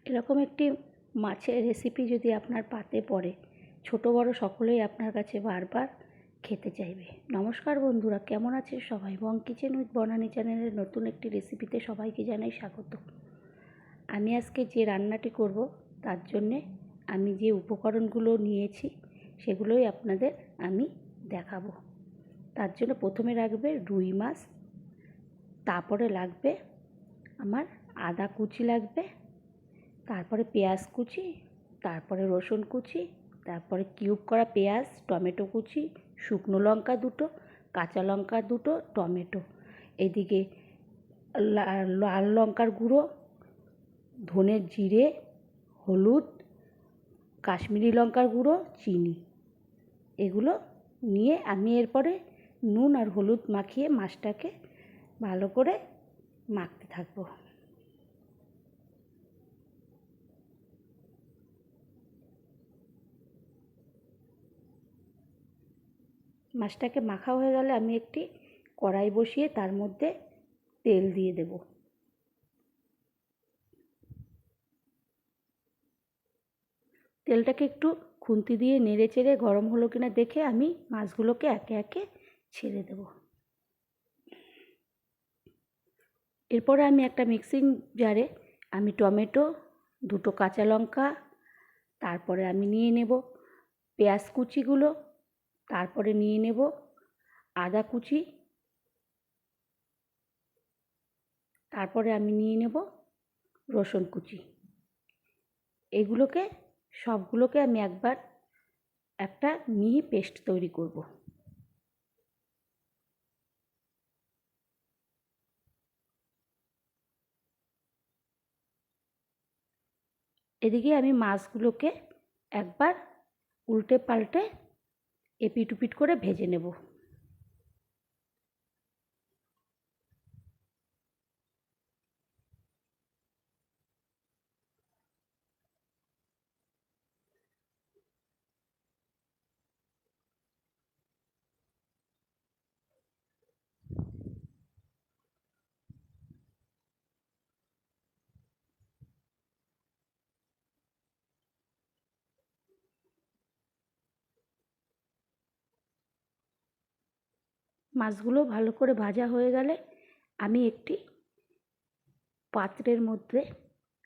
এরকম একটি মাছের রেসিপি যদি আপনার পাতে পড়ে, ছোট বড় সকলেই আপনার কাছে বারবার খেতে চাইবে। নমস্কার বন্ধুরা, কেমন আছেন সবাই? বং কিচেন উইথ বনানী চ্যানেলের নতুন একটি রেসিপিতে সবাইকে জানাই স্বাগত। আমি আজকে যে রান্নাটি করব তার জন্যে আমি যে উপকরণগুলো নিয়েছি সেগুলোই আপনাদের আমি দেখাবো। তার জন্য প্রথমে লাগবে রুই মাছ, তারপরে লাগবে আমার আদা কুচি লাগবে, তারপরে পেঁয়াজ কুচি, তারপরে রসুন কুচি, তারপরে কিউব করা পেঁয়াজ, টমেটো কুচি, শুকনো লঙ্কা দুটো, কাঁচা লঙ্কা দুটো, টমেটো, এদিকে লাল লঙ্কার গুঁড়ো, ধনে জিরে, হলুদ, কাশ্মীরি লঙ্কার গুঁড়ো, চিনি, এগুলো নিয়ে আমি এরপরে নুন আর হলুদ মাখিয়ে মাছটাকে ভালো করে মাখতে থাকবো। মাছটাকে মাখা হয়ে গেলে আমি একটি কড়াই বসিয়ে তার মধ্যে তেল দিয়ে দেব। তেলটাকে একটু খুন্তি দিয়ে নেড়ে চেড়ে গরম হলো কিনা দেখে আমি মাছগুলোকে একে একে ছেড়ে দেব। এরপরে আমি একটা মিক্সিং জারে আমি টমেটো, দুটো কাঁচা লঙ্কা, তারপরে আমি নিয়ে নেব পেঁয়াজ কুচিগুলো, তারপরে নিয়ে নেব আদা কুচি, তারপরে আমি নিয়ে নেব রসুন কুচি। এগুলোকে সবগুলোকে আমি একবার একটা মিহি পেস্ট তৈরি করব। এদিকে আমি মাছগুলোকে একবার উল্টে পাল্টে এপিট ওপিট করে ভেজে নেব। মাছগুলো ভালো করে ভাজা হয়ে গেলে আমি একটি পাত্রের মধ্যে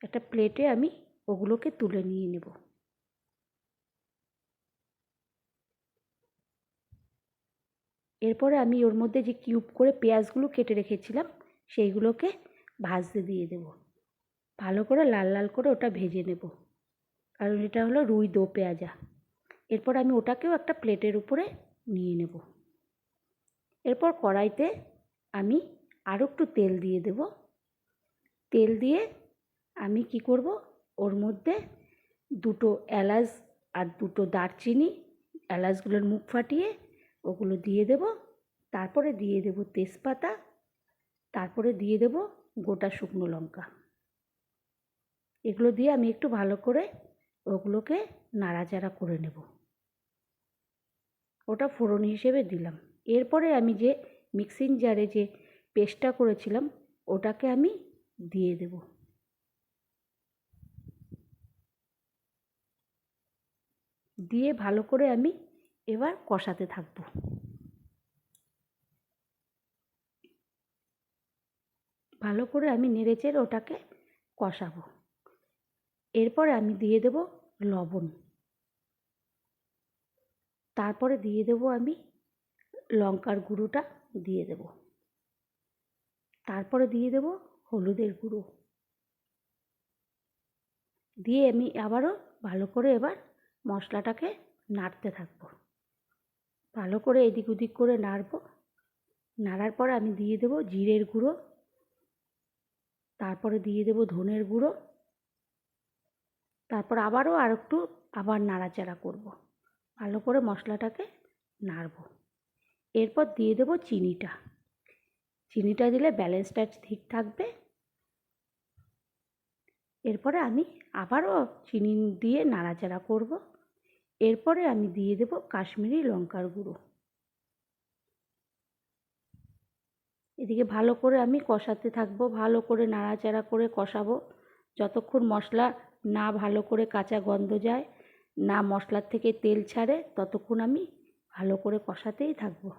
একটা প্লেটে আমি ওগুলোকে তুলে নিয়ে নেব। এরপরে আমি ওর মধ্যে যে কিউব করে পেঁয়াজগুলো কেটে রেখেছিলাম সেইগুলোকে ভাজতে দিয়ে দেব। ভালো করে লাল লাল করে ওটা ভেজে নেব, কারণ এটা হলো রুই দো পেঁয়াজা। এরপর আমি ওটাকেও একটা প্লেটের উপরে নিয়ে নেব। এরপর কড়াইতে আমি আরও একটু তেল দিয়ে দেব। তেল দিয়ে আমি কি করব, ওর মধ্যে দুটো এলাচ আর দুটো দারচিনি, এলাচগুলোর মুখ ফাটিয়ে ওগুলো দিয়ে দেব। তারপরে দিয়ে দেব তেজপাতা, তারপরে দিয়ে দেব গোটা শুকনো লঙ্কা। এগুলো দিয়ে আমি একটু ভালো করে ওগুলোকে নাড়াচাড়া করে নেব। ওটা ফোড়ন হিসেবে দিলাম। এরপরে আমি যে মিক্সিং জারে যে পেস্টটা করেছিলাম ওটাকে আমি দিয়ে দেব। দিয়ে ভালো করে আমি এবার কষাতে থাকব। ভালো করে আমি নেড়েচেড়ে ওটাকে কষাবো। এরপরে আমি দিয়ে দেব লবণ, তারপরে দিয়ে দেব আমি লঙ্কার গুঁড়োটা দিয়ে দেব, তারপরে দিয়ে দেব হলুদের গুঁড়ো, দিয়ে আমি আবারও ভালো করে এবার মশলাটাকে নাড়তে থাকবো। ভালো করে এদিক ওদিক করে নাড়ব। নাড়ার পর আমি দিয়ে দেব জিরের গুঁড়ো, তারপরে দিয়ে দেব ধনের গুঁড়ো, তারপর আবারও আর একটু আবার নাড়াচাড়া করব। ভালো করে মশলাটাকে নাড়ব। এরপর দিয়ে দেব চিনিটা। চিনিটা দিলে ব্যালেন্সটা ঠিক থাকবে। এরপরে আমি আবারও চিনি দিয়ে নাড়াচাড়া করব। এরপরে আমি দিয়ে দেব কাশ্মীরি লঙ্কার গুঁড়ো। এদিকে ভালো করে আমি কষাতে থাকবো, ভালো করে নাড়াচাড়া করে কষাবো যতক্ষণ মশলা না ভালো করে কাঁচা গন্ধ যায়, না মশলার থেকে তেল ছাড়ে, ততক্ষণ আমি ভালো করে কষাতেই থাকবো।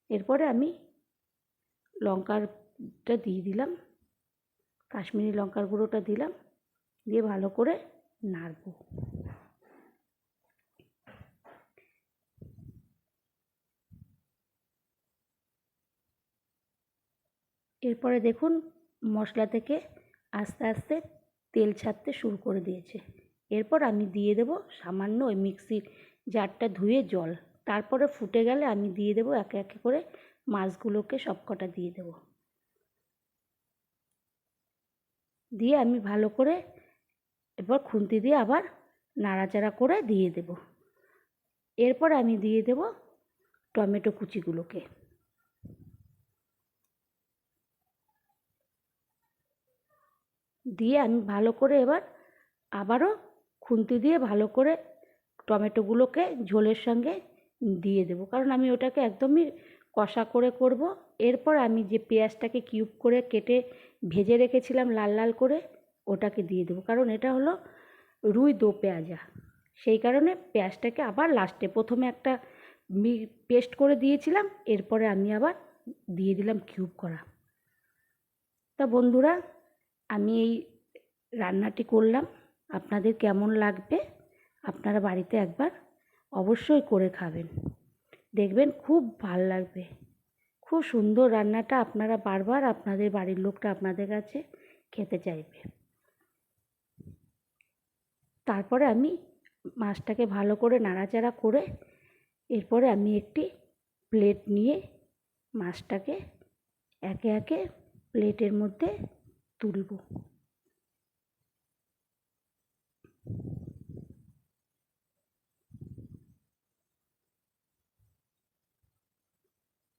এরপরে আমি লঙ্কাটা দিয়ে দিলাম, কাশ্মীরি লঙ্কার গুঁড়োটা দিলাম, দিয়ে ভালো করে নাড়বো। এরপরে দেখুন মশলা থেকে আস্তে আস্তে তেল ছাড়তে শুরু করে দিয়েছে। এরপর আমি দিয়ে দেব সামান্য ওই মিক্সির জারটা ধুয়ে জল। তারপরে ফুটে গেলে আমি দিয়ে দেব একে একে করে মাছগুলোকে সবকটা দিয়ে দেব। দিয়ে আমি ভালো করে এরপর খুন্তি দিয়ে আবার নাড়াচাড়া করে দিয়ে দেব। এরপর আমি দিয়ে দেব টমেটো কুচিগুলোকে। দিয়ে আমি ভালো করে এবার আবারও খুন্তি দিয়ে ভালো করে টমেটোগুলোকে ঝোলের সঙ্গে দিয়ে দেবো, কারণ আমি ওটাকে একদমই কষা করে করব। এরপর আমি যে পেঁয়াজটাকে কিউব করে কেটে ভেজে রেখেছিলাম লাল লাল করে, ওটাকে দিয়ে দেবো, কারণ এটা হলো রুই দো পেঁয়াজা। সেই কারণে পেঁয়াজটাকে আবার লাস্টে, প্রথমে একটা পেস্ট করে দিয়েছিলাম, এরপরে আমি আবার দিয়ে দিলাম কিউব করা। তা বন্ধুরা, আমি এই রান্নাটি করলাম, আপনাদের কেমন লাগবে আপনারা বাড়িতে একবার অবশ্যই করে খাবেন, দেখবেন খুব ভাল লাগবে। খুব সুন্দর রান্নাটা, আপনারা বারবার আপনাদের বাড়ির লোকটা আপনাদের কাছে খেতে চাইবে। তারপরে আমি মাছটাকে ভালো করে নাড়াচাড়া করে এরপরে আমি একটি প্লেট নিয়ে মাছটাকে একে একে প্লেটের মধ্যে তুলব।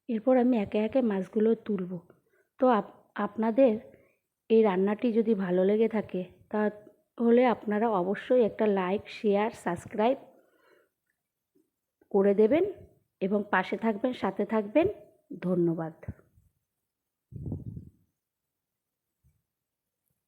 এরপর আমি একে একে মাছগুলো তুলব। তো আপনাদের এই রান্নাটি যদি ভালো লেগে থাকে তাহলে আপনারা অবশ্যই একটা লাইক, শেয়ার, সাবস্ক্রাইব করে দেবেন এবং পাশে থাকবেন, সাথে থাকবেন। ধন্যবাদ।